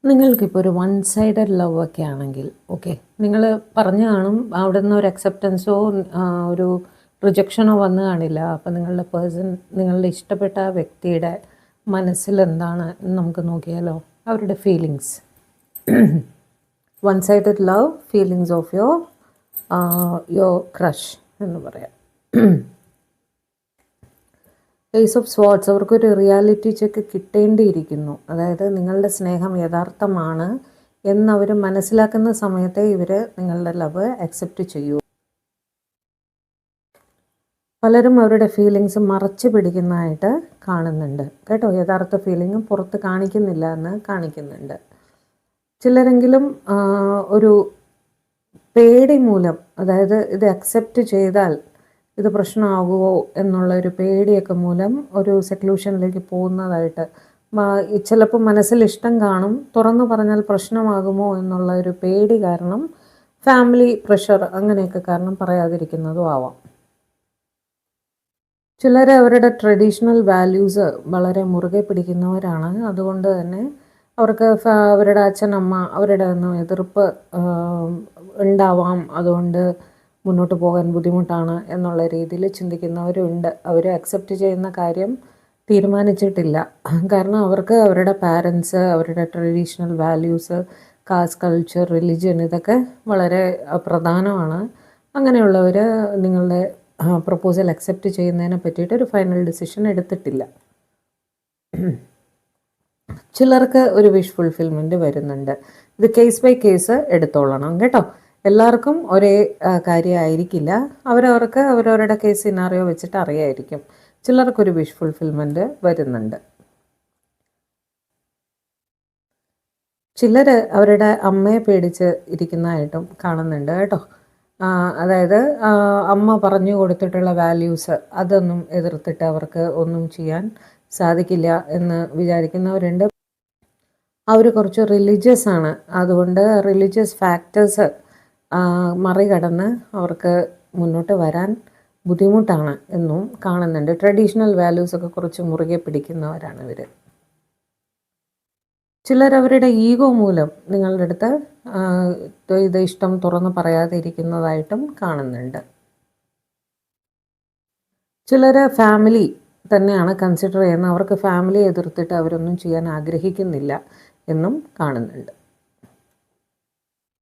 നിങ്ങൾക്കിപ്പോൾ ഒരു one sided love ഒക്കെ ആണെങ്കിൽ ഓക്കെ, നിങ്ങൾ പറഞ്ഞു കാണും അവിടെ നിന്ന് ഒരു അക്സെപ്റ്റൻസോ ഒരു റിജക്ഷനോ വന്നു കാണില്ല. അപ്പോൾ നിങ്ങളുടെ പേഴ്സൺ, നിങ്ങളുടെ ഇഷ്ടപ്പെട്ട ആ വ്യക്തിയുടെ മനസ്സിൽ എന്താണ് എന്ന് നമുക്ക് നോക്കിയാലോ. അവരുടെ feelings, one sided love, feelings of your crush എന്ന് പറയാം. ഏസ് ഓഫ് സ്വാർഡ്സ്, അവർക്കൊരു റിയാലിറ്റി ചെക്ക് കിട്ടേണ്ടിയിരിക്കുന്നു. അതായത് നിങ്ങളുടെ സ്നേഹം യഥാർത്ഥമാണ് എന്നവർ മനസ്സിലാക്കുന്ന സമയത്തെ ഇവർ നിങ്ങളുടെ ലവ് അക്സെപ്റ്റ് ചെയ്യൂ. പലരും അവരുടെ ഫീലിങ്സ് മറച്ചു പിടിക്കുന്നതായിട്ട് കാണുന്നുണ്ട് കേട്ടോ. യഥാർത്ഥ ഫീലിംഗ് പുറത്ത് കാണിക്കുന്നില്ല എന്ന് കാണിക്കുന്നുണ്ട്. ചിലരെങ്കിലും ഒരു പേടി മൂലം, അതായത് ഇത് അക്സെപ്റ്റ് ചെയ്താൽ ഇത് പ്രശ്നമാകുമോ എന്നുള്ള ഒരു പേടിയൊക്കെ മൂലം ഒരു സെക്ലൂഷനിലേക്ക് പോകുന്നതായിട്ട്, ചിലപ്പോൾ മനസ്സിൽ ഇഷ്ടം കാണും, തുറന്നു പറഞ്ഞാൽ പ്രശ്നമാകുമോ എന്നുള്ള ഒരു പേടി കാരണം, ഫാമിലി പ്രഷർ അങ്ങനെയൊക്കെ കാരണം പറയാതിരിക്കുന്നതും ആവാം. ചിലർ അവരുടെ ട്രഡീഷണൽ വാല്യൂസ് വളരെ മുറുകെ പിടിക്കുന്നവരാണ്. അതുകൊണ്ട് തന്നെ അവർക്ക് അവരുടെ അച്ഛനമ്മ അവരുടെ ഒന്നും എതിർപ്പ് ഉണ്ടാവാം. അതുകൊണ്ട് മുന്നോട്ട് പോകാൻ ബുദ്ധിമുട്ടാണ് എന്നുള്ള രീതിയിൽ ചിന്തിക്കുന്നവരുണ്ട്. അവർ അക്സെപ്റ്റ് ചെയ്യുന്ന കാര്യം തീരുമാനിച്ചിട്ടില്ല. കാരണം അവർക്ക് അവരുടെ പാരൻസ്, അവരുടെ traditional values, caste, culture, religion ഇതൊക്കെ വളരെ പ്രധാനമാണ്. അങ്ങനെയുള്ളവർ നിങ്ങളുടെ പ്രപ്പോസൽ അക്സെപ്റ്റ് ചെയ്യുന്നതിനെ പറ്റിയിട്ട് ഒരു ഫൈനൽ ഡിസിഷൻ എടുത്തിട്ടില്ല. ചിലർക്ക് ഒരു വിഷ് ഫുൾഫിൽമെൻറ്റ് വരുന്നുണ്ട്. ഇത് കേസ് ബൈ കേസ് എടുത്തോളണം കേട്ടോ. എല്ലാവർക്കും ഒരേ കാര്യമായിരിക്കില്ല. അവരവർക്ക് അവരവരുടെ കേസ് സിനാറിയോ വെച്ചിട്ട് അറിയായിരിക്കും. ചിലർക്കൊരു വിഷ് ഫുൾഫിൽമെൻറ്റ് വരുന്നുണ്ട്. ചിലർ അവരുടെ അമ്മയെ പേടിച്ച് ഇരിക്കുന്നതായിട്ടും കാണുന്നുണ്ട് കേട്ടോ. അതായത് അമ്മ പറഞ്ഞു കൊടുത്തിട്ടുള്ള വാല്യൂസ് അതൊന്നും എതിർത്തിട്ട് അവർക്ക് ഒന്നും ചെയ്യാൻ സാധിക്കില്ല എന്ന് വിചാരിക്കുന്നവരുണ്ട്. അവർ കുറച്ച് റിലീജിയസ് ആണ്. അതുകൊണ്ട് റിലീജിയസ് ഫാക്ടേഴ്സ് മറികടന്ന് അവർക്ക് മുന്നോട്ട് വരാൻ ബുദ്ധിമുട്ടാണ് എന്നും കാണുന്നുണ്ട്. ട്രഡീഷണൽ വാല്യൂസൊക്കെ കുറച്ച് മുറുകെ പിടിക്കുന്നവരാണ് ഇവർ. ചിലർ അവരുടെ ഈഗോ മൂലം നിങ്ങളുടെ അടുത്ത് ഇത് ഇഷ്ടം തുറന്ന് പറയാതെ ഇരിക്കുന്നതായിട്ടും കാണുന്നുണ്ട്. ചിലർ ഫാമിലി തന്നെയാണ് കൺസിഡർ ചെയ്യുന്നത്. അവർക്ക് ഫാമിലിയെ എതിർത്തിട്ട് അവരൊന്നും ചെയ്യാൻ ആഗ്രഹിക്കുന്നില്ല എന്നും കാണുന്നുണ്ട്.